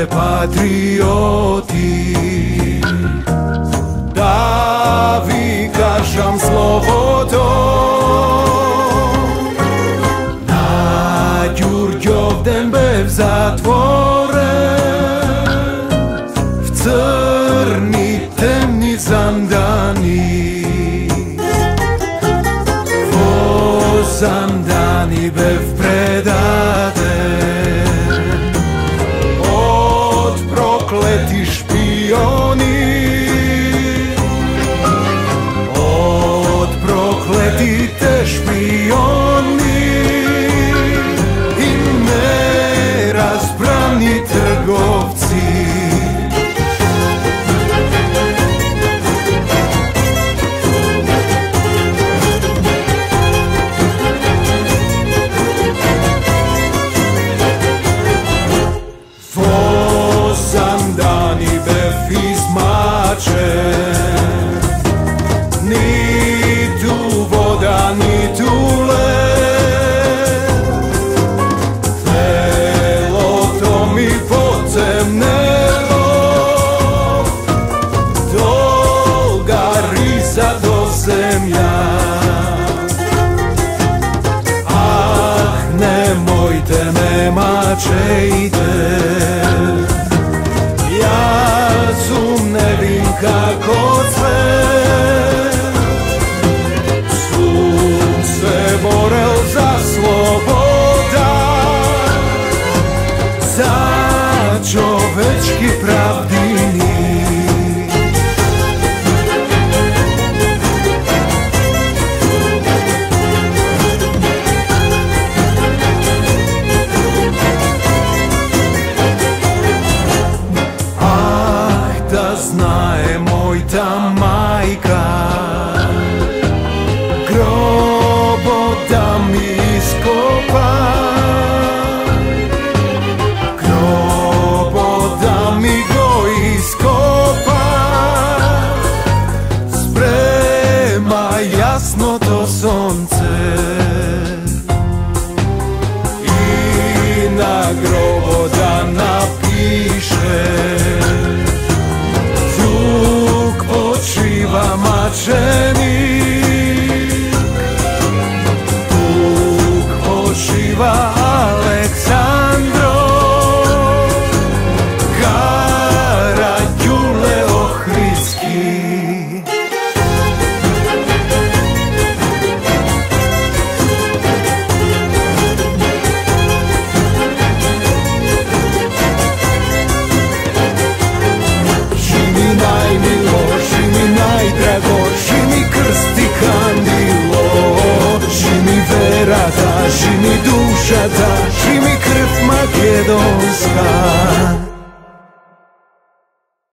ste patrioti, da vykažam slobodom. Na Ďurďovden byl v zatvore, v crný temný zandani, vo zandani byl v predade. Od prokleti špioni, od prokleti te špioni i nerazbrani trgovci. Zandani bev izmačen, ni tu voda, ni tu led. Telo to mi potemnelo, dolga risa do zemlja. Ah, nemojte me mačejte, nevím kako sve. Sun se borel za sloboda, za čovečki pravdini. Da znaje moj ta majka, grobo da mi iskopa, grobo da mi go iskopa. Sprema jasno to sonce i na grobo da napiše: počiva mačenik, tuk počiva Aleksandro, Karađule Ohridski. Žimi krsti kandilo, žimi vera da, žimi duša da, žimi krv makedonska.